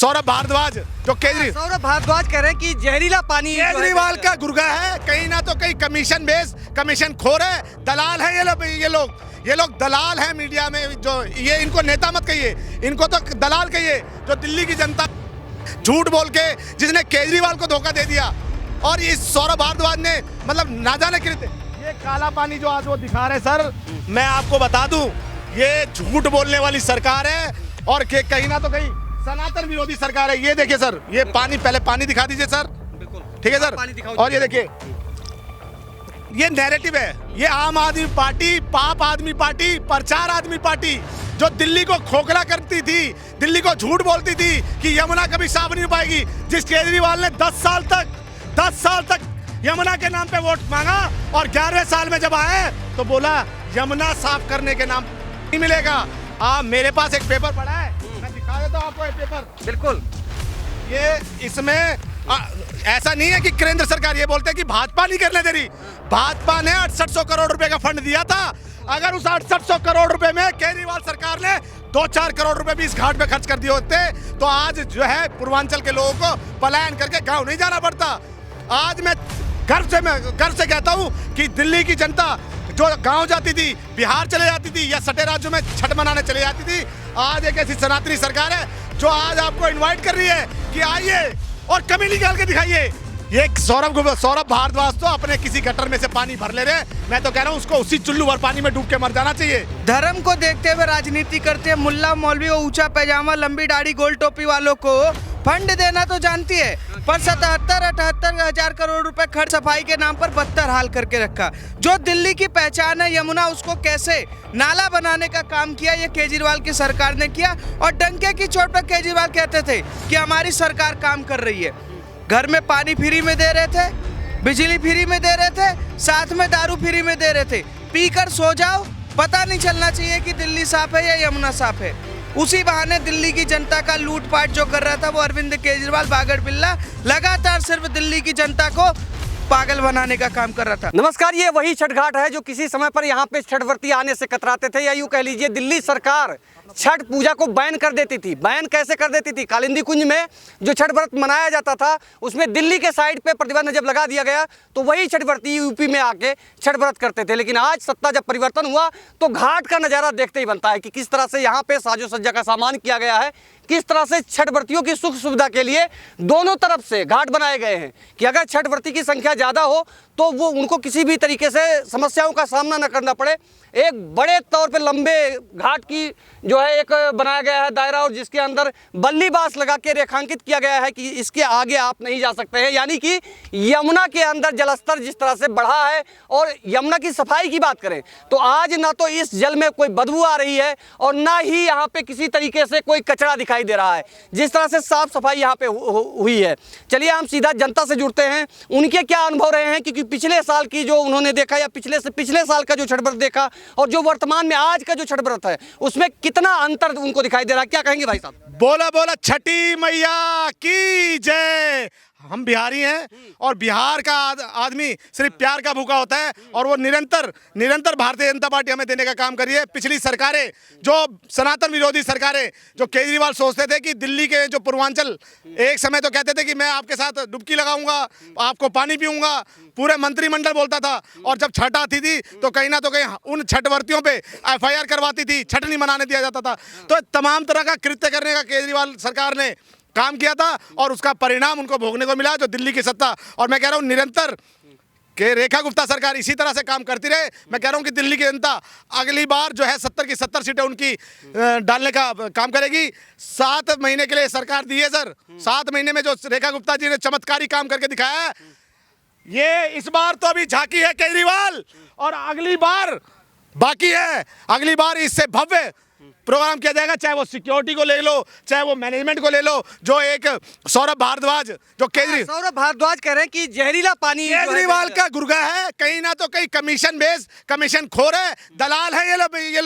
सौरभ भारद्वाज जो सौरभ भारद्वाज कह रहे हैं कि जहरीला पानी केजरीवाल का गुर्गा है, कहीं ना तो कहीं कमीशन बेस, कमीशन खोर है, दलाल है ये लोग दलाल है मीडिया में। जो ये इनको नेता मत कहिए, इनको तो दलाल कहिए। जो दिल्ली की जनता झूठ बोल के जिसने केजरीवाल को धोखा दे दिया, और इस सौरभ भारद्वाज ने मतलब ना जाने ये काला पानी जो आज वो दिखा रहे सर, मैं आपको बता दूं ये झूठ बोलने वाली सरकार है और कहीं ना तो कहीं सनातन विरोधी सरकार है। ये देखिए सर, ये पानी, पहले पानी दिखा दीजिए सर, ठीक है सर। और ये देखिए, ये नैरेटिव है, ये आम आदमी पार्टी, पाप आदमी पार्टी, प्रचार आदमी पार्टी जो दिल्ली को खोखला करती थी, दिल्ली को झूठ बोलती थी कि यमुना कभी साफ नहीं हो पाएगी। जिस केजरीवाल ने 10 साल तक यमुना के नाम पे वोट मांगा और 11वें साल में जब आए तो बोला यमुना साफ करने के नाम नहीं मिलेगा। आप मेरे पास एक पेपर पड़ा है, मैं दिखा देता हूँ आपको। एक पेपर बिल्कुल, ये इसमें ऐसा नहीं है कि केंद्र सरकार ये बोलते हैं कि भाजपा नहीं करने दे रही। भाजपा ने 6800 करोड़ रुपए का फंड दिया था। अगर उस 6800 करोड़ रुपए में केजरीवाल सरकार ने 2-4 करोड़ रुपए भी इस घाट पे खर्च कर दिए होते तो आज जो है पूर्वांचल के लोगों को पलायन करके गांव नहीं जाना पड़ता। आज मैं गर्व से कहता हूं कि दिल्ली की जनता जो गांव जाती थी, बिहार चले जाती थी या सटे राज्यों में छठ मनाने चले जाती थी, आज एक ऐसी सनातनी सरकार है जो आज आपको इनवाइट कर रही है कि आइए और कमी निकाल के दिखाइए। ये सौरभ भारद्वाज तो अपने किसी गटर में से पानी भर ले रहे, मैं तो कह रहा हूँ उसको उसी चुल्लू भर पानी में डूब के मर जाना चाहिए। धर्म को देखते हुए राजनीति करते हैं मुल्ला मौलवी और ऊंचा पैजामा लंबी दाढ़ी गोल टोपी वालों को फंड देना तो जानती है, पर 77-78 हजार करोड़ रुपए खर्च सफाई के नाम पर बदतर हाल करके रखा। जो दिल्ली की पहचान है यमुना, उसको कैसे नाला बनाने का काम किया ये केजरीवाल की सरकार ने किया। और डंके की चोट पर केजरीवाल कहते थे कि हमारी सरकार काम कर रही है। घर में पानी फ्री में दे रहे थे, बिजली फ्री में दे रहे थे, साथ में दारू फ्री में दे रहे थे। पीकर सो जाओ, पता नहीं चलना चाहिए कि दिल्ली साफ है या यमुना साफ है। उसी बहाने दिल्ली की जनता का लूटपाट जो कर रहा था वो अरविंद केजरीवाल बागड़ बिल्ला लगातार सिर्फ दिल्ली की जनता को पागल बनाने का काम कर रहा था। नमस्कार, ये वही छठ घाट है जो किसी समय पर यहाँ पे छठ व्रती आने से कतराते थे, या यूँ कह लीजिए दिल्ली सरकार छठ पूजा को बैन कर देती थी। बैन कैसे कर देती थी? कालिंदी कुंज में जो छठ व्रत मनाया जाता था उसमें दिल्ली के साइड पे प्रतिबंध जब लगा दिया गया तो वही छठ व्रती यूपी में आके छठ व्रत करते थे। लेकिन आज सत्ता जब परिवर्तन हुआ तो घाट का नज़ारा देखते ही बनता है कि किस तरह से यहाँ पे साजो सज्जा का सामान किया गया है, किस तरह से छठ व्रतियों की सुख सुविधा के लिए दोनों तरफ से घाट बनाए गए हैं कि अगर छठ व्रती की संख्या ज़्यादा हो तो वो उनको किसी भी तरीके से समस्याओं का सामना न करना पड़े। एक बड़े तौर पे लंबे घाट की जो है एक बनाया गया है दायरा, और जिसके अंदर बल्ली बांस लगा के रेखांकित किया गया है कि इसके आगे आप नहीं जा सकते हैं। यानी कि यमुना के अंदर जलस्तर जिस तरह से बढ़ा है, और यमुना की सफाई की बात करें तो आज ना तो इस जल में कोई बदबू आ रही है और ना ही यहाँ पे किसी तरीके से कोई कचरा दिखाई दे रहा है। जिस तरह से साफ सफाई यहाँ पे हुई है। चलिए हम सीधा जनता से जुड़ते हैं, उनके क्या अनुभव रहे हैं, क्योंकि पिछले साल की जो उन्होंने देखा या पिछले साल का जो छठ व्रत देखा और जो वर्तमान में आज का जो छठ व्रत है उसमें कितना अंतर उनको दिखाई दे रहा है, क्या कहेंगे भाई साहब? बोला छठी मैया की जय। हम बिहारी हैं और बिहार का आदमी सिर्फ प्यार का भूखा होता है, और वो निरंतर भारतीय जनता पार्टी हमें देने का काम कर रही है। पिछली सरकारें जो सनातन विरोधी सरकारें, जो केजरीवाल सोचते थे कि दिल्ली के जो पूर्वांचल, एक समय तो कहते थे कि मैं आपके साथ डुबकी लगाऊंगा, आपको पानी पीऊंगा, पूरे मंत्रिमंडल बोलता था, और जब छठ आती थी तो कहीं ना तो कहीं उन छठ व्रतियों पे FIR करवाती थी, छठ नहीं मनाने दिया जाता था। तो तमाम तरह का कृत्य करने का केजरीवाल सरकार ने काम किया था और उसका परिणाम उनको भोगने को मिला, जो दिल्ली की सत्ता। और मैं कह रहा हूं निरंतर कि रेखा गुप्ता सरकार इसी तरह से काम करती रहे। मैं कह रहा हूं कि दिल्ली की जनता अगली बार जो है 70 की 70 सीटें उनकी डालने का काम करेगी। 7 महीने के लिए सरकार दी है सर। 7 महीने में जो रेखा गुप्ता जी ने चमत्कारी काम करके दिखाया है, ये इस बार तो अभी झांकी है केजरीवाल, और अगली बार बाकी है। अगली बार इससे भव्य प्रोग्राम किया जाएगा, चाहे वो सिक्योरिटी को ले लो, चाहे वो मैनेजमेंट को ले लो। जो एक सौरभ भारद्वाज जो सौरभ भारद्वाज कह रहे हैं कि जहरीला पानी केजरीवाल का गुर्गा है, कहीं ना तो कहीं कमीशन बेस, कमीशन खोर है, दलाल है ये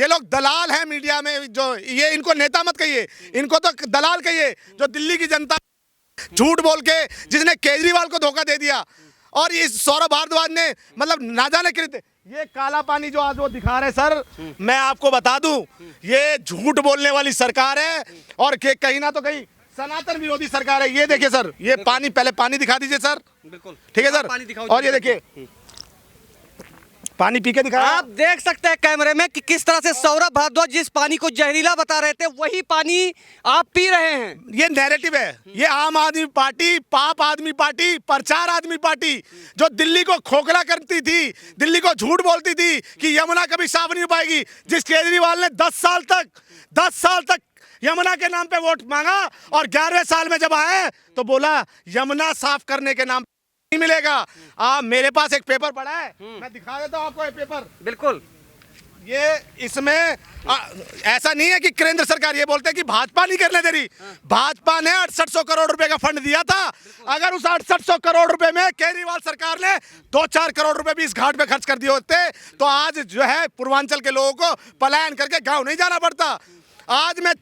लोग दलाल है मीडिया में। जो ये इनको नेता मत कहिए, इनको तो दलाल कहिए। जो दिल्ली की जनता झूठ बोल के जिसने केजरीवाल को धोखा दे दिया, और इस सौरभ भारद्वाज ने मतलब ना जाने ये काला पानी जो आज वो दिखा रहे सर, मैं आपको बता दूं ये झूठ बोलने वाली सरकार है और कहीं ना तो कहीं सनातन विरोधी सरकार है। ये देखिए सर, ये पानी, पहले पानी दिखा दीजिए सर। बिल्कुल ठीक है सर, पानी दिखाओ। और ये देखिए पानी पी के दिखाया आप देख सकते हैं कैमरे में कि किस तरह से सौरभ भारद्वाज जिस पानी को जहरीला बता रहे थे वही पानी आप पी रहे हैं। ये नैरेटिव है, ये आम आदमी पार्टी, पाप आदमी पार्टी, प्रचार आदमी पार्टी, जो दिल्ली को खोखला करती थी, दिल्ली को झूठ बोलती थी कि यमुना कभी साफ नहीं हो पाएगी। जिस केजरीवाल ने 10 साल तक यमुना के नाम पे वोट मांगा और 11वें साल में जब आए तो बोला यमुना साफ करने के नाम नहीं मिलेगा। आप, मेरे पास एक पेपर पड़ा है, मैं दिखा देता हूँ आपको ये पेपर। बिल्कुल, ये इसमें ऐसा नहीं है कि केंद्र सरकार ये बोलते हैं कि भाजपा नहीं करने दे रही। भाजपा ने 6800 करोड़ रुपए का फंड दिया था। अगर उस 6800 करोड़ रुपए में केजरीवाल सरकार ने 2-4 करोड़ रुपए भी इस घाट पे खर्च कर दिए होते तो आज जो है पूर्वांचल के लोगों को पलायन करके गांव नहीं जाना पड़ता। आज मैं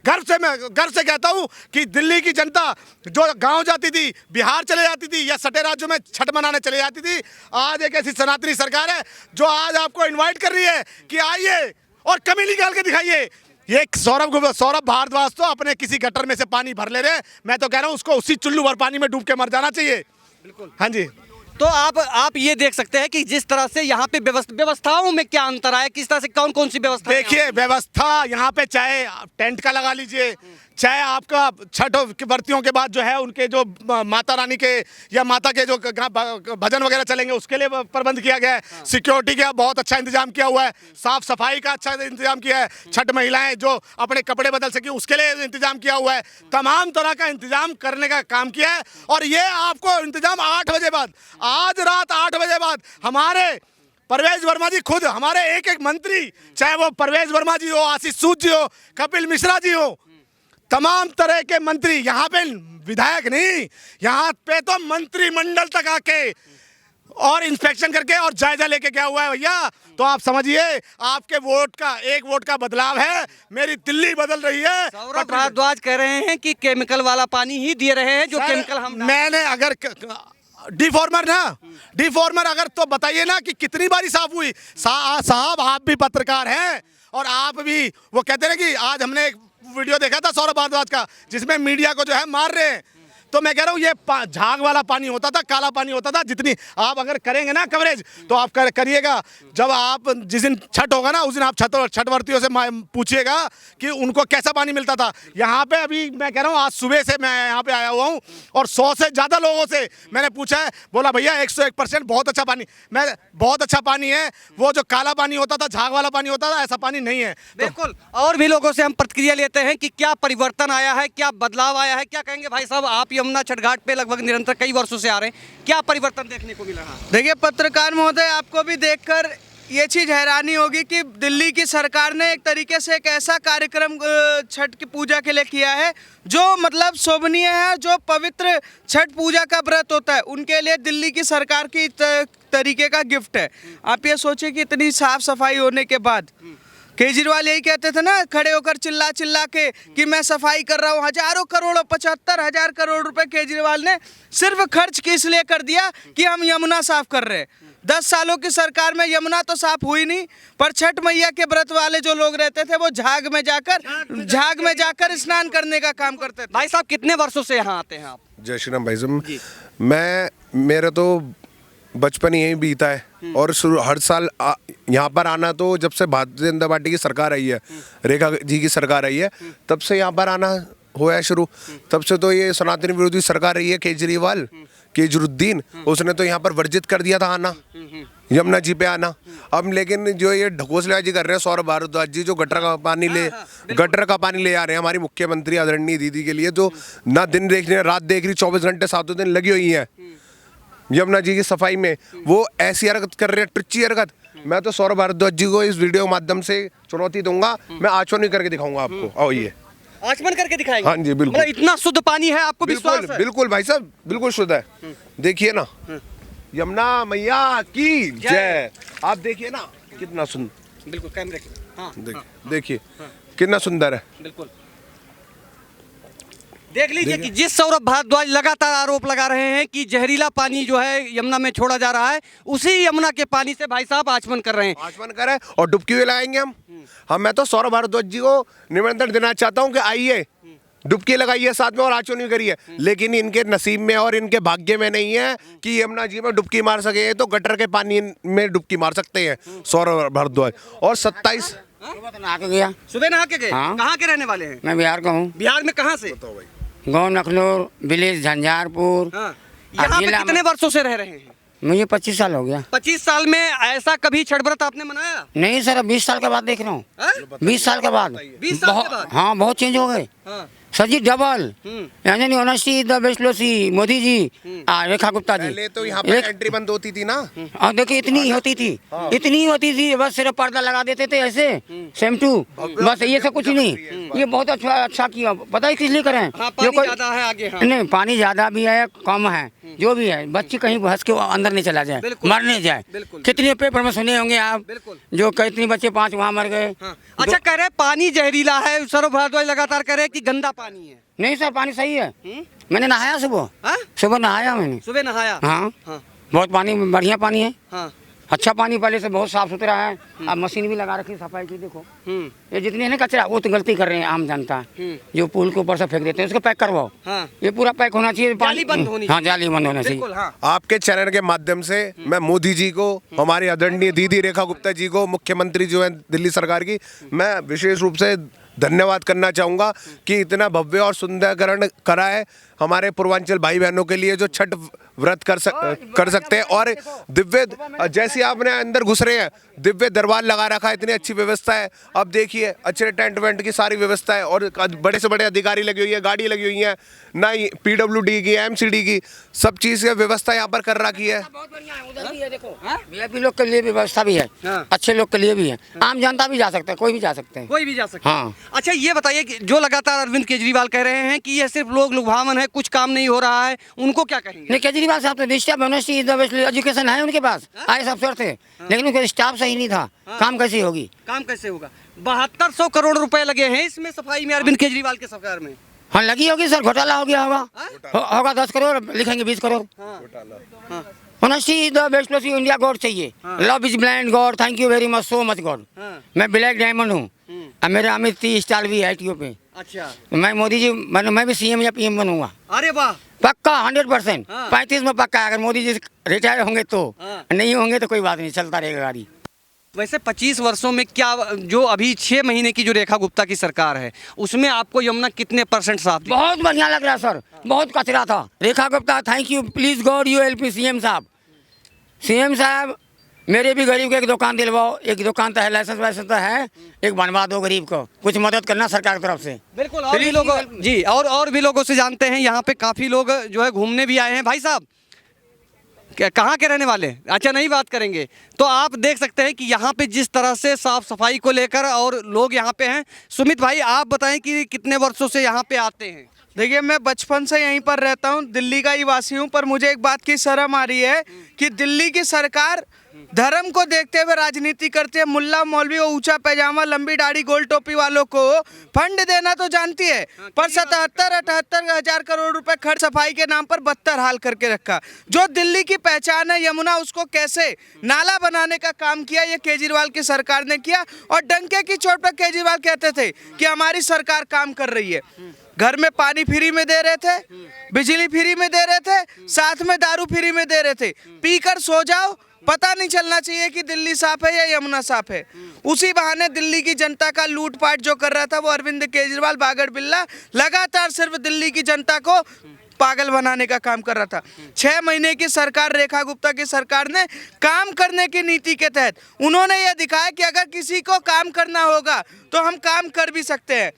गर्व से कहता हूं कि दिल्ली की जनता जो गांव जाती थी, बिहार चले जाती थी या सटे राज्यों में छठ मनाने चले जाती थी, आज एक ऐसी सनातनी सरकार है जो आज आपको इनवाइट कर रही है कि आइए और कमी निकाल के दिखाइए। ये सौरभ भारद्वाज तो अपने किसी गटर में से पानी भर ले रहे, मैं तो कह रहा हूं उसको उसी चुल्लू भर पानी में डूब के मर जाना चाहिए। बिल्कुल। हाँ जी, तो आप ये देख सकते हैं कि जिस तरह से यहाँ पे व्यवस्थाओं में क्या अंतर आया, किस तरह से कौन कौन सी व्यवस्था। देखिए व्यवस्था यहाँ पे चाहे टेंट का लगा लीजिए, चाहे आपका छठ की व्रतियों के बाद जो है उनके जो माता रानी के या माता के जो भजन वगैरह चलेंगे उसके लिए प्रबंध किया गया है। सिक्योरिटी का बहुत अच्छा इंतजाम किया हुआ है, साफ सफाई का अच्छा इंतजाम किया है, छठ महिलाएं जो अपने कपड़े बदल सके उसके लिए इंतजाम किया हुआ है, तमाम तरह का इंतजाम करने का काम किया है। और ये आपको इंतजाम 8 बजे बाद, आज रात 8 बजे बाद हमारे परवेज वर्मा जी खुद, हमारे एक मंत्री, चाहे वो परवेज वर्मा जी हो, आशीष सूद जी हो, कपिल मिश्रा जी हो, तमाम तरह के मंत्री, यहाँ पे विधायक नहीं, यहाँ पे तो मंत्रिमंडल तक आके और इंस्पेक्शन करके और जायजा लेके क्या हुआ है भैया। तो आप समझिए आपके एक वोट का बदलाव है, मेरी दिल्ली बदल रही है। सौरभ भारद्वाज कह रहे हैं कि केमिकल वाला पानी ही दे रहे हैं, जो केमिकल हम मैंने अगर डिफॉर्मर अगर तो बताइए ना कि कितनी बारी साफ हुई। साहब आप भी पत्रकार हैं और आप भी, वो कहते हैं कि आज हमने एक वीडियो देखा था सौरभ भारद्वाज का जिसमें मीडिया को जो है मार रहे हैं। तो मैं कह रहा हूँ ये झाग वाला पानी होता था, काला पानी होता था। जितनी आप अगर करेंगे ना कवरेज तो आप करिएगा, जब आप जिस दिन छठ होगा ना उस दिन आप छठवर्तियों से पूछिएगा कि उनको कैसा पानी मिलता था। यहाँ पे अभी मैं कह रहा हूँ आज सुबह से मैं यहाँ पे आया हुआ हूँ और 100 से ज़्यादा लोगों से मैंने पूछा है, बोला भैया 101% बहुत अच्छा पानी, बहुत अच्छा पानी है। वो जो काला पानी होता था, झाग वाला पानी होता था, ऐसा पानी नहीं है। बिल्कुल। और भी लोगों से हम प्रतिक्रिया लेते हैं कि क्या परिवर्तन आया है, क्या बदलाव आया है, क्या कहेंगे भाई साहब। आप यमुना छठ घाट पे लगभग निरंतर कई वर्षों से आ रहे हैं, क्या परिवर्तन देखने को मिल रहा है? देखिए पत्रकार महोदय, आपको भी देखकर ये चीज़ हैरानी होगी कि दिल्ली की सरकार ने एक तरीके से एक ऐसा कार्यक्रम छठ की पूजा के लिए किया है जो मतलब शोभनीय है। जो पवित्र छठ पूजा का व्रत होता है उनके लिए दिल्ली की सरकार की तरीके का गिफ्ट है। आप ये सोचिए कि इतनी साफ सफाई होने के बाद केजरीवाल यही कहते थे ना, खड़े होकर चिल्ला चिल्ला के कि मैं सफाई कर रहा हूँ। हजारों करोड़ों 75,000 करोड़ रुपए केजरीवाल ने सिर्फ खर्च इसलिए कर दिया कि हम यमुना साफ कर रहे हैं। 10 सालों की सरकार में यमुना तो साफ हुई नहीं, पर छठ मैया के व्रत वाले जो लोग रहते थे वो झाग में जाकर स्नान करने का काम करते थे। भाई साहब कितने वर्षों से यहाँ आते हैं आप? जय श्री राम भाई साहब, मेरा तो बचपन यहीं बीता है और हर साल यहाँ पर आना, तो जब से भारतीय जनता पार्टी की सरकार आई है, रेखा जी की सरकार आई है, तब से यहाँ पर आना हुआ है शुरू। तब से तो ये सनातन विरोधी सरकार रही है केजरीवाल, उसने तो यहाँ पर वर्जित कर दिया था आना, यमुना जी पे आना। अब लेकिन जो ये ढकोसलेबाजी कर रहे हैं सौरभ भारद्वाज जी, जो गटर का पानी ले आ रहे हैं हमारी मुख्यमंत्री आदरणीय दीदी के लिए, जो ना दिन देख रही रात देख रही, 24 घंटे 7 दिन लगी हुई है यमुना जी की सफाई में, वो ऐसी हरकत कर रहे हैं, टुच्ची हरकत। मैं तो सौरभ भारद्वाज जी को इस वीडियो के माध्यम से चुनौती दूंगा, मैं आचमन करके दिखाऊंगा आपको। आओ ये आचमन करके दिखाएंगे? हाँ जी बिल्कुल। मतलब इतना शुद्ध पानी है, आपको विश्वास है? बिल्कुल भाई साहब, बिल्कुल शुद्ध है। देखिए ना, यमुना मैया की जय। आप देखिए ना कितना सुंदर, बिल्कुल कैमरे के, हाँ, देखिए कितना सुंदर है। बिल्कुल देख लीजिए कि जिस सौरभ भारद्वाज लगातार आरोप लगा रहे हैं कि जहरीला पानी जो है यमुना में छोड़ा जा रहा है, उसी यमुना के पानी से भाई साहब आचमन कर रहे हैं। आचमन कर रहे हैं और डुबकी भी लगाएंगे हम। मैं तो सौरभ भारद्वाज जी को निमंत्रण देना चाहता हूं कि आइए, डुबकी लगाई है साथ में और आचोनी करी है, लेकिन इनके नसीब में और इनके भाग्य में नहीं है कि यमुना जी में डुबकी मार सके। तो गटर के पानी में डुबकी मार सकते हैं सौरभ भारद्वाज। और 27 सुबह तो नहा के गया। सुबह नहा के गए? हाँ। कहाँ के रहने वाले हैं? मैं बिहार का हूँ। बिहार में कहाँ से? गाँव नखनूर, विलेज झंझारपुर। हाँ। यहाँ पे जिला कितने वर्षों से रह रहे हैं? मुझे 25 साल हो गया। 25 साल में ऐसा कभी छठ व्रत आपने मनाया? नहीं सर, 20 साल के बाद देख रहा हूँ। हाँ? 20 साल के बाद 20 साल के बहुत- बाद? हाँ, बहुत चेंज हो गए हाँ। सर जी, डबल। यानी honesty the best policy, Modi ji, Rekha Gupta ji. पहले तो यहाँ पर एंट्री बंद होती थी ना। और देखिए इतनी ही होती थी, इतनी होती थी, बस सिर्फ पर्दा लगा देते थे ऐसे सेम टू, बस ये सब कुछ नहीं। ये बहुत अच्छा किया, पता है किस लिए करें? हाँ, पानी ज्यादा है आगे। हाँ। नहीं, पानी ज्यादा भी है, कम है, जो भी है, बच्चे कहीं घस के अंदर नहीं चला जाए, बिल्कुल। मरने जाए। बिल्कुल। कितने पेपर में सुने होंगे आप, बिल्कुल। जो कितने बच्चे 5 वहाँ मर गए। हाँ। अच्छा, कह रहे हैं पानी जहरीला है, सौरभ भारद्वाज लगातार कह रहे हैं कि गंदा पानी है। नहीं सर, पानी सही है। मैंने नहाया सुबह, हाँ? सुबह नहाया मैंने। सुबह नहाया? हाँ, हाँ। बहुत पानी, बढ़िया पानी है, हाँ। अच्छा पानी, पहले से बहुत साफ सुथरा है। अब मशीन भी लगा रखी सफाई की, देखो ये जितने है ना कचरा, वो तो गलती कर रहे हैं आम जनता, जो पुल के ऊपर से फेंक देते हैं, उसको पैक करवाओ। हाँ। ये पूरा पैक होना चाहिए, जाली बंद होनी हाँ, जाली बंद होना चाहिए। बिल्कुल। हाँ। आपके चैनल के माध्यम से मैं मोदी जी को, हमारी आदरणीय दीदी रेखा गुप्ता जी को, मुख्यमंत्री जो है दिल्ली सरकार की, मैं विशेष रूप से धन्यवाद करना चाहूँगा कि इतना भव्य और सुंदरीकरण करा है हमारे पूर्वांचल भाई बहनों के लिए, जो छठ व्रत कर सकते हैं। और दिव्य, जैसे आपने अंदर घुस रहे हैं, दिव्य दरबार लगा रखा है, इतनी अच्छी व्यवस्था है। अब देखिए अच्छे टेंट वेंट की सारी व्यवस्था है, और बड़े से बड़े अधिकारी लगी हुई है, गाड़ी लगी हुई है ना, PWD की, MCD की, सब चीज़ की व्यवस्था यहाँ पर कर रखी है। बहुत बढ़िया है, उधर भी है देखो, VIP लोग के लिए भी व्यवस्था भी है, हाँ। अच्छे लोग के लिए भी है, आम जनता भी जा सकता है, कोई भी जा सकते हैं। कोई भी जा सकता है। हाँ। अच्छा, ये बताइए कि जो लगातार अरविंद केजरीवाल कह रहे हैं कि यह सिर्फ लोग लुभावन है, कुछ काम नहीं हो रहा है, उनको क्या कहेंगे? नहीं, केजरीवाल साहब तो disturb honesty the best education है उनके पास, IAS अफसर थे, लेकिन उनका स्टाफ सही नहीं था, काम कैसे होगी? काम कैसे होगा? 7200 करोड़ रुपए लगे हैं इसमें सफाई में अरविंद केजरीवाल के सरकार में। हाँ, लगी होगी सर, घोटाला हो गया होगा, होगा 10 करोड़, लिखेंगे 20 crore. Honesty the best India god चाहिए, love is blind god, thank you very much, so much god. मैं ब्लैक डायमंड हूँ, और मेरा अमित 30 स्टार भी है ITO पे। अच्छा। मैं मोदी जी, मैं भी CM या PM बनूंगा, अरे वाह, पक्का 100%। हाँ। 35 में पक्का, अगर मोदी जी रिटायर होंगे तो, हाँ। नहीं होंगे तो कोई बात नहीं, चलता रहेगा गाड़ी। वैसे 25 वर्षों में क्या, जो अभी 6 महीने की जो रेखा गुप्ता की सरकार है, उसमें आपको यमुना कितने % साफ दिखी? बहुत बढ़िया लग रहा है सर, बहुत कचरा था। Rekha Gupta, thank you, please god you help me CM साहब। CM साहब, मेरे भी गरीब को एक दुकान दिलवाओ, एक दुकान तो है, लाइसेंस वाइसेंस तो है, एक बनवा दो गरीब को, कुछ मदद करना सरकार की तरफ से। बिल्कुल। और भी लोगों जी, और भी लोगों से जानते हैं, यहाँ पे काफ़ी लोग जो है घूमने भी आए हैं। भाई साहब, कहाँ के रहने वाले? अच्छा, नहीं बात करेंगे। तो आप देख सकते हैं कि यहाँ पे जिस तरह से साफ सफाई को लेकर और लोग यहाँ पे हैं। सुमित भाई, आप बताएं कि कितने वर्षों से यहाँ पे आते हैं? देखिए, मैं बचपन से यहीं पर रहता हूँ, दिल्ली का ही वासी हूँ, पर मुझे एक बात की शर्म आ रही है कि दिल्ली की सरकार धर्म को देखते हुए राजनीति करती है। मुल्ला मौलवी और ऊंचा पैजामा, लंबी दाढ़ी, गोल टोपी वालों को फंड देना तो जानती है, पर 77-78 हजार करोड़ रुपए खर्च सफाई के नाम पर बदतर हाल करके रखा। जो दिल्ली की पहचान है यमुना, उसको कैसे नाला बनाने का काम किया, ये केजरीवाल की सरकार ने किया। और डंके की चोट पर केजरीवाल कहते थे कि हमारी सरकार काम कर रही है। घर में पानी फ्री में दे रहे थे, बिजली फ्री में दे रहे थे, साथ में दारू फ्री में दे रहे थे। पीकर सो जाओ, पता नहीं चलना चाहिए कि दिल्ली साफ है या यमुना साफ है। उसी बहाने दिल्ली की जनता का लूटपाट जो कर रहा था वो अरविंद केजरीवाल बागड़ बिल्ला लगातार सिर्फ दिल्ली की जनता को पागल बनाने का काम कर रहा था। 6 महीने की सरकार, रेखा गुप्ता की सरकार ने काम करने की नीति के तहत उन्होंने ये दिखाया कि अगर किसी को काम करना होगा तो हम काम कर भी सकते हैं।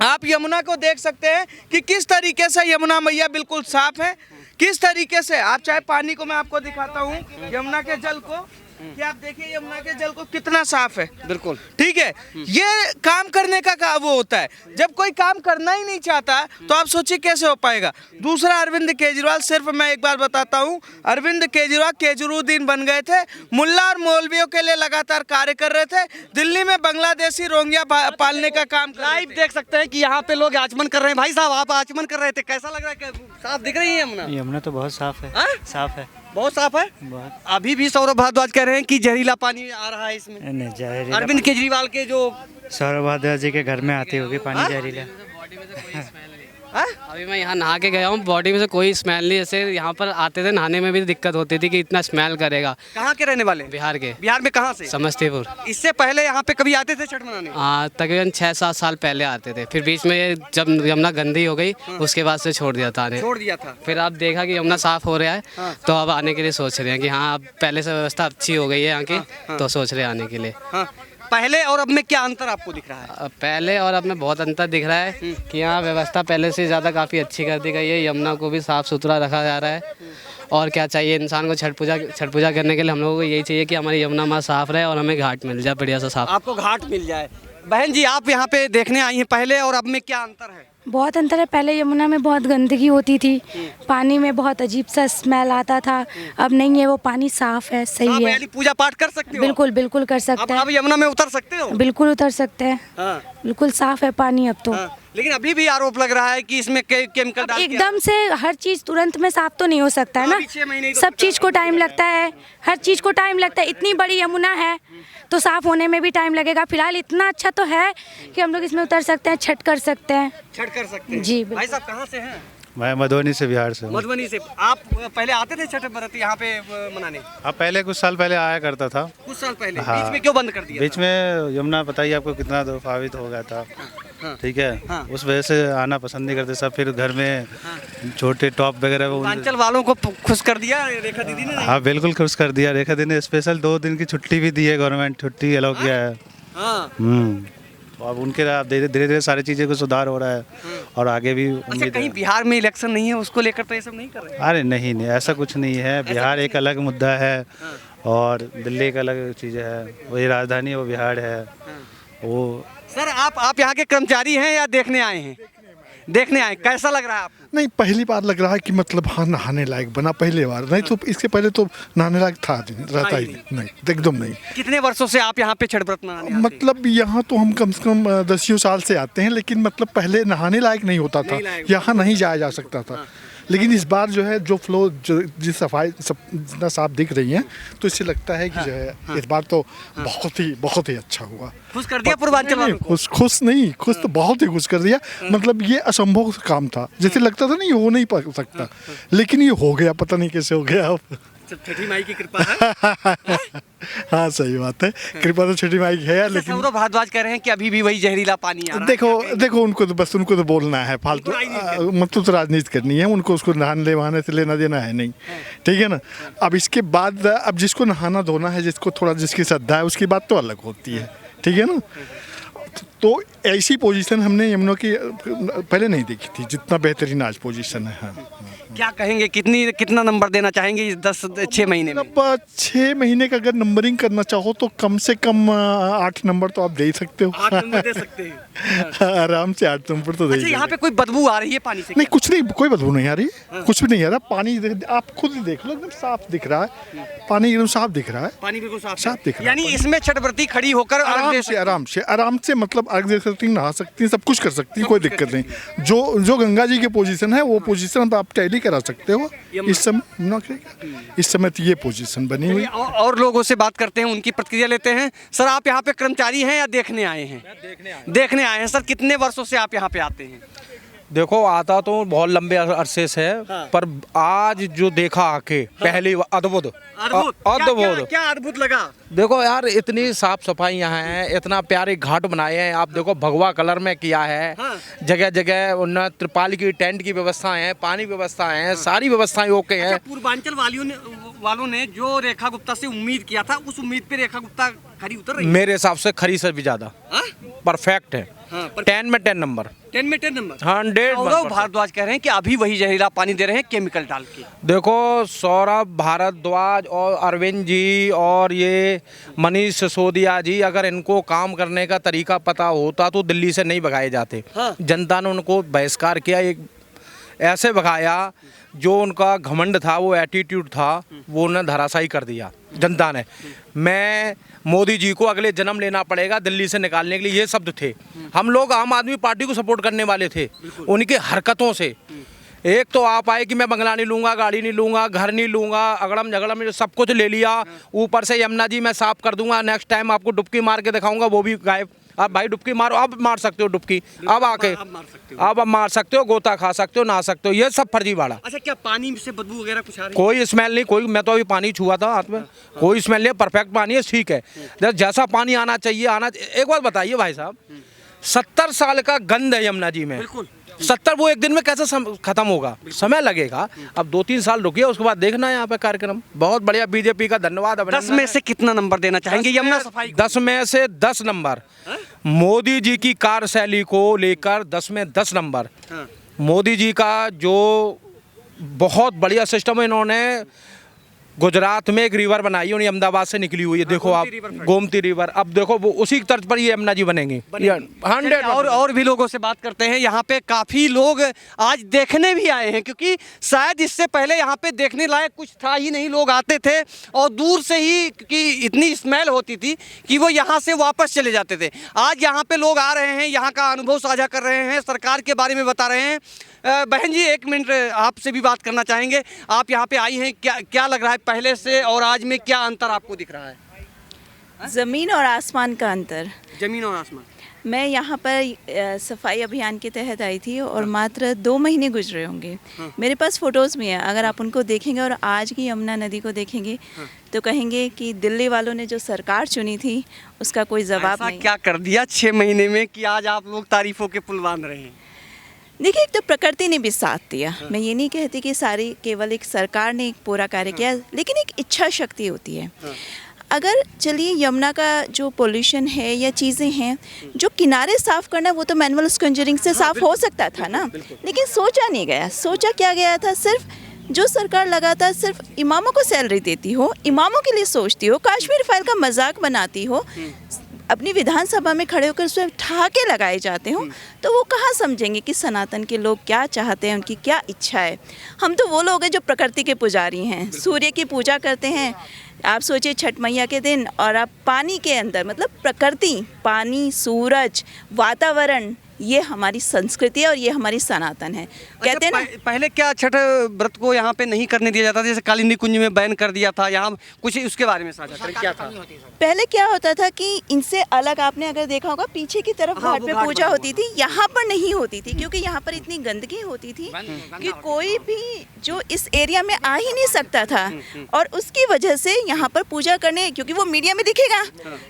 आप यमुना को देख सकते हैं कि किस तरीके से यमुना मैया बिल्कुल साफ है, किस तरीके से। आप चाहे पानी को मैं आपको दिखाता हूँ, यमुना के जल को, कि आप देखिए यमुना के जल को कितना साफ है। बिल्कुल ठीक है, ये काम करने का वो होता है। जब कोई काम करना ही नहीं चाहता तो आप सोचिए कैसे हो पाएगा। दूसरा, अरविंद केजरीवाल, सिर्फ मैं एक बार बताता हूँ, अरविंद केजरीवाल केजरूद्दीन बन गए थे, मुल्ला और मौलवियों के लिए लगातार कार्य कर रहे थे। दिल्ली में बांग्लादेशी रोहिंग्या पालने का काम लाइव देख सकते हैं कि यहाँ पे लोग आचमन कर रहे हैं। भाई साहब, आप आचमन कर रहे थे, कैसा लग रहा है? साफ दिख रही है यमुना? यमुना तो बहुत साफ है। साफ है, बहुत साफ है। बहुत। अभी भी सौरभ भारद्वाज कह रहे हैं कि जहरीला पानी आ रहा है इसमें। नहीं, जहरीला अरविंद केजरीवाल के जो सौरभ भारद्वाज जी के घर में आती होगी पानी जहरीला। अभी मैं यहाँ नहा के गया हूँ, बॉडी में से कोई स्मेल नहीं। जैसे यहाँ पर आते थे नहाने में भी दिक्कत होती थी कि इतना स्मेल करेगा। कहाँ के रहने वाले? बिहार के। बिहार में कहाँ से? समस्तीपुर। इससे पहले यहाँ पे कभी आते थे छठ मनाने? हाँ, तकरीबन 6-7 साल पहले आते थे, फिर बीच में ये जब यमुना गंदी हो गई उसके बाद से छोड़ दिया था आने। छोड़ दिया था। फिर अब देखा कि यमुना साफ हो रहा है तो अब आने के लिए सोच रहे हैं कि हाँ अब पहले से व्यवस्था अच्छी हो गई है यहाँ की, तो सोच रहे हैं आने के लिए। हाँ, पहले और अब में क्या अंतर आपको दिख रहा है? अब पहले और अब में बहुत अंतर दिख रहा है कि यहाँ व्यवस्था पहले से ज़्यादा काफ़ी अच्छी कर दी गई है। यमुना को भी साफ़ सुथरा रखा जा रहा है। और क्या चाहिए इंसान को छठ पूजा करने के लिए? हम लोगों को यही चाहिए कि हमारी यमुना माँ साफ़ रहे और हमें घाट मिल जाए बढ़िया सा साफ। आपको घाट मिल जाए। बहन जी, आप यहाँ पे देखने आई हैं, पहले और अब में क्या अंतर है? बहुत अंतर है। पहले यमुना में बहुत गंदगी होती थी, पानी में बहुत अजीब सा स्मेल आता था। अब नहीं है, वो पानी साफ है, सही है। पूजा पाठ कर सकते हो? बिल्कुल बिल्कुल कर सकते हैं। अब यमुना में उतर सकते हो? बिल्कुल उतर सकते हैं। हाँ। बिल्कुल साफ है पानी अब तो। लेकिन अभी भी आरोप लग रहा है कि इसमें केमिकल डाल के एकदम से हर चीज तुरंत में साफ तो नहीं हो सकता है ना। अभी 6 महीने तो सब चीज को टाइम लगता है, हर चीज को टाइम लगता है। इतनी बड़ी यमुना है तो साफ होने में भी टाइम लगेगा। फिलहाल इतना अच्छा तो है कि हम लोग इसमें उतर सकते हैं, छठ कर सकते हैं। छठ कर सकते हैं जी। भाई साहब कहाँ से हैं? मैं मधुबनी से, बिहार से हूँ। मधुबनी से। आप पहले आते थे छठ व्रत यहाँ पे मनाने? अब पहले कुछ साल पहले आया करता था। कुछ साल पहले। हाँ। बीच में क्यों बंद कर दिया? बीच में यमुना बताइए आपको कितना प्रभावित हो गया था। ठीक है। हाँ। उस वजह से आना पसंद नहीं करते सब। फिर घर में छोटे टॉप वगैरह वो पूर्वांचल वालों को खुश कर दिया रेखा दीदी ने। हाँ बिल्कुल खुश कर दिया। रेखा दीदी ने स्पेशल 2 दिन की छुट्टी भी दी है, गवर्नमेंट छुट्टी अलाउ किया है। हाँ। तो अब उनके धीरे धीरे सारी चीज़ें को सुधार हो रहा है और आगे भी अच्छा, उम्मीद कहीं है। बिहार में इलेक्शन नहीं है उसको लेकर तो ये सब नहीं कर रहे? अरे नहीं नहीं, ऐसा कुछ नहीं है। बिहार एक अलग मुद्दा है और दिल्ली एक अलग चीज़ है। वही राजधानी वो बिहार है वो। सर, आप यहाँ के कर्मचारी हैं या देखने आए हैं? देखने आए। कैसा लग रहा है आपको? नहीं, पहली बार लग रहा है कि मतलब हाँ नहाने लायक बना पहली बार। नहीं तो इसके पहले तो नहाने लायक था रहता ही नहीं, एकदम नहीं। कितने वर्षों से आप यहाँ पे छठ व्रत मनाने आते हैं? मतलब यहाँ तो हम कम से कम 10 साल से आते हैं, लेकिन मतलब पहले नहाने लायक नहीं होता था, यहाँ नहीं जाया जा सकता था। लेकिन इस बार जो है जो फ्लो जिस सफाई जितना साफ दिख रही है तो इससे लगता है कि जो है इस बार तो बहुत ही अच्छा हुआ। खुश कर दिया पूर्वांचल वालों को? खुश नहीं, खुश तो बहुत ही खुश कर दिया। मतलब ये असंभव काम था, जैसे लगता था नहीं हो नहीं पा सकता, लेकिन ये हो गया। पता नहीं कैसे हो गया। अब छठी माई की कृपा है। हाँ सही बात है, कृपा तो छठी माई की है। लेकिन सौरभ भारद्वाज कह रहे हैं कि अभी भी वही जहरीला पानी आ रहा है। देखो उनको तो बोलना है फालतू, मतलब तो राजनीति करनी है उनको। उसको नहाने वहाने से लेना देना है नहीं, ठीक है ना। अब इसके बाद अब जिसको नहाना धोना है, जिसको थोड़ा जिसकी श्रद्धा है, उसकी बात तो अलग होती है, ठीक है ना। तो ऐसी पोजीशन हमने यमुना की पहले नहीं देखी थी, जितना बेहतरीन आज पोजीशन है। हाँ। क्या कहेंगे, कितना नंबर देना चाहेंगे इस 6 महीने में? 6 महीने का अगर नंबरिंग करना चाहो तो कम से कम 8 नंबर तो आप दे ही सकते हो। 8 नंबर दे सकते हैं। आराम से 8 नंबर तो दे। अच्छा, यहाँ पे कोई बदबू आ रही है पानी से? नहीं, कुछ नहीं, कोई बदबू नहीं आ रही, कुछ भी नहीं आ रहा। पानी आप खुद ही देख लो, एकदम साफ दिख रहा है। पानी एकदम साफ दिख रहा है। पानी बिल्कुल साफ दिख रहा है। यानी इसमें छठ व्रती खड़ी होकर आराम से मतलब अर्घ दे सकती हैं, नहा सकती हैं, सब कुछ कर सकती हैं, कोई दिक्कत नहीं। जो गंगा जी की पोजीशन है वो पोजीशन आप टैली करा सकते हो इस समय तो ये पोजीशन बनी हुई। और लोगों से बात करते हैं, उनकी प्रतिक्रिया लेते हैं। सर, आप यहाँ पे कर्मचारी हैं या देखने आए हैं? देखने आए हैं। सर, कितने वर्षों से आप यहाँ पे आते हैं? देखो, आता तो बहुत लंबे अरसे से है। हाँ। पर आज जो देखा आके पहली अद्भुत क्या अद्भुत लगा? देखो यार, इतनी साफ सफाई यहाँ है, इतना प्यारे घाट बनाए हैं। आप देखो, भगवा कलर में किया है। हाँ। जगह जगह उन्होंने त्रिपाल की, टेंट की व्यवस्थाएं हैं, पानी व्यवस्थाएं हैं। हाँ। सारी व्यवस्थाएं ओके हैं। पूर्वांचल वालों ने जो रेखा गुप्ता से उम्मीद किया था, उस उम्मीद पे रेखा गुप्ता खरी उतर रही है। मेरे हिसाब से खरी से भी ज्यादा परफेक्ट है। 10 में 10 नंबर। 10 में 10 नंबर। 100। सौरभ भारद्वाज कह रहे हैं कि अभी वही जहरीला पानी दे रहे हैं केमिकल डाल के। देखो, सौरभ भारद्वाज और अरविंद जी और ये मनीष सिसोदिया जी, अगर इनको काम करने का तरीका पता होता तो दिल्ली से नहीं भगाए जाते। हाँ। जनता ने उनको बहिष्कार किया, एक ऐसे भगाया जो उनका घमंड था, वो एटीट्यूड था, वो उन्हें धराशायी कर दिया जनता ने। मैं मोदी जी को अगले जन्म लेना पड़ेगा दिल्ली से निकालने के लिए, ये शब्द थे। हम लोग आम आदमी पार्टी को सपोर्ट करने वाले थे। उनकी हरकतों से, एक तो आप आए कि मैं बंगला नहीं लूंगा, गाड़ी नहीं लूंगा, घर नहीं लूंगा, अगड़म झगड़म में सब कुछ ले लिया। ऊपर से यमुना जी मैं साफ कर दूंगा, नेक्स्ट टाइम आपको डुबकी मार के दिखाऊंगा, वो भी गायब। अब भाई डुबकी मारो, अब मार सकते हो डुबकी, अब आके अब मार सकते हो, गोता खा सकते हो, नहा सकते हो, ये सब फर्जीवाड़ा। अच्छा, क्या पानी से बदबू वगैरह कुछ आ रही है? कोई स्मेल नहीं, कोई, मैं तो अभी पानी छुआ था हाथ में, कोई स्मेल नहीं, परफेक्ट पानी है, ठीक है, जैसा पानी आना चाहिए एक बात बताइए भाई साहब, 70 साल का गंद है यमुना जी में, 70, वो एक दिन में कैसे खत्म होगा? समय लगेगा। अब 2-3 साल रुकिए, उसके बाद देखना है यहाँ पे कार्यक्रम। बहुत बढ़िया, बीजेपी का धन्यवाद। 10 में से कितना नंबर देना चाहेंगे यमुना सफाई? 10 में से 10 नंबर। मोदी जी की कार्यशैली को लेकर 10 में 10 नंबर। मोदी जी का जो बहुत बढ़िया सिस्टम है, इन्होंने गुजरात में एक रिवर बनाई है, अहमदाबाद से निकली हुई है, देखो आप, गोमती रिवर। अब देखो वो उसी तर्ज पर ये यमुना जी बनेंगी 100। और भी लोगों से बात करते हैं। यहाँ पे काफ़ी लोग आज देखने भी आए हैं, क्योंकि शायद इससे पहले यहाँ पे देखने लायक कुछ था ही नहीं। लोग आते थे और दूर से ही, क्योंकि इतनी स्मेल होती थी कि वो यहाँ से वापस चले जाते थे। आज यहाँ पे लोग आ रहे हैं, यहाँ का अनुभव साझा कर रहे हैं, सरकार के बारे में बता रहे हैं। बहन जी, 1 मिनट आपसे भी बात करना चाहेंगे। आप यहाँ पे आई हैं, क्या लग रहा है पहले से और आज में, क्या अंतर आपको दिख रहा है? ज़मीन और आसमान का अंतर। जमीन और आसमान। मैं यहाँ पर सफाई अभियान के तहत आई थी और मात्र 2 महीने गुजरे होंगे। मेरे पास फ़ोटोज़ भी हैं, अगर आप उनको देखेंगे और आज की यमुना नदी को देखेंगे तो कहेंगे कि दिल्ली वालों ने जो सरकार चुनी थी उसका कोई जवाब नहीं। क्या कर दिया 6 महीने में कि आज आप लोग तारीफ़ों के पुल बांध रहे हैं? देखिए, एक तो प्रकृति ने भी साथ दिया। मैं ये नहीं कहती कि सारी केवल एक सरकार ने एक पूरा कार्य किया, लेकिन एक इच्छा शक्ति होती है। अगर चलिए यमुना का जो पोल्यूशन है या चीज़ें हैं, जो किनारे साफ़ करना, वो तो मैनुअल स्कंजरिंग से साफ़ हो सकता था ना, लेकिन सोचा नहीं गया। सोचा क्या गया था, सिर्फ जो सरकार लगातार सिर्फ इमामों को सैलरी देती हो, इमामों के लिए सोचती हो, कश्मीर फाइल का मजाक बनाती हो, अपनी विधानसभा में खड़े होकर उसमें ठहाके लगाए जाते हो, तो वो कहाँ समझेंगे कि सनातन के लोग क्या चाहते हैं, उनकी क्या इच्छा है। हम तो वो लोग हैं जो प्रकृति के पुजारी हैं, सूर्य की पूजा करते हैं। आप सोचिए छठ मैया के दिन, और आप पानी के अंदर, मतलब प्रकृति, पानी, सूरज, वातावरण, ये हमारी संस्कृति है और ये हमारी सनातन है। कहते हैं ना, पहले क्या छठ व्रत को यहाँ पे नहीं करने दिया जाता, जैसे कालिंदी कुंज में बैन कर दिया था, यहाँ कुछ उसके बारे में साझा करें, क्या था? पहले क्या होता था कि इनसे अलग, आपने अगर देखा होगा, पीछे की तरफ घाट पे पूजा होती थी, यहाँ पर नहीं होती थी, क्योंकि यहाँ पर इतनी गंदगी होती थी कि कोई भी जो इस एरिया में आ ही नहीं सकता था। और उसकी वजह से यहाँ पर पूजा करने, क्योंकि वो मीडिया में दिखेगा,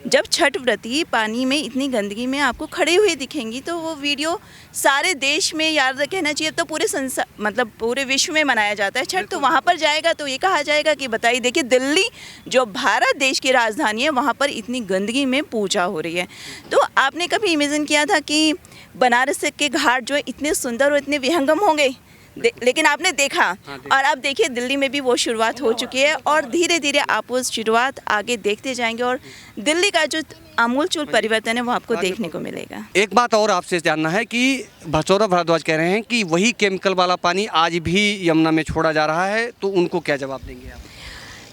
जब छठ व्रती पानी में इतनी गंदगी में आपको खड़े हुए दिखेंगी, तो वो वीडियो सारे देश में, याद कहना चाहिए तो पूरे संसार, मतलब पूरे विश्व में मनाया जाता है छठ। तो वहाँ पर जाएगा तो ये कहा जाएगा कि बताइए, देखिए दिल्ली जो भारत देश की राजधानी है, वहाँ पर इतनी गंदगी में पूजा हो रही है। तो आपने कभी इमेजिन किया था कि बनारस के घाट जो है इतने सुंदर और इतने विहंगम होंगे? लेकिन आपने देखा, और अब देखिए दिल्ली में भी वो शुरुआत हो चुकी है, और धीरे धीरे आप वो शुरुआत आगे देखते जाएंगे, और दिल्ली का जो आमूलचूल परिवर्तन है वो आपको देखने को मिलेगा। एक बात और आपसे जानना है कि सौरभ भारद्वाज कह रहे हैं कि वही केमिकल वाला पानी आज भी यमुना में छोड़ा जा रहा है, तो उनको क्या जवाब देंगे आप?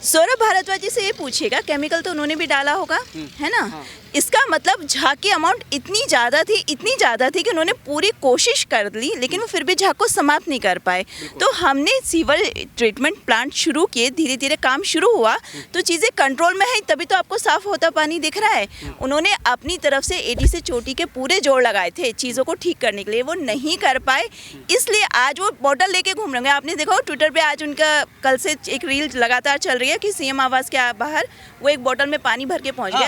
सौरभ भारद्वाज जी से ये पूछिएगा, केमिकल तो उन्होंने भी डाला होगा, है ना? इसका मतलब झाग की अमाउंट इतनी ज़्यादा थी कि उन्होंने पूरी कोशिश कर ली, लेकिन वो फिर भी झाग को समाप्त नहीं कर पाए। तो हमने सीवर ट्रीटमेंट प्लांट शुरू किए, धीरे धीरे काम शुरू हुआ, तो चीज़ें कंट्रोल में है, तभी तो आपको साफ़ होता पानी दिख रहा है। उन्होंने अपनी तरफ से एडी से चोटी के पूरे जोड़ लगाए थे चीज़ों को ठीक करने के लिए, वो नहीं कर पाए, इसलिए आज वो बॉटल लेके घूम रहे हैं। आपने देखा हो ट्विटर पर आज उनका कल से एक रील लगातार चल रही है कि सीएम आवास के बाहर वो एक बॉटल में पानी भर के पहुँच गया।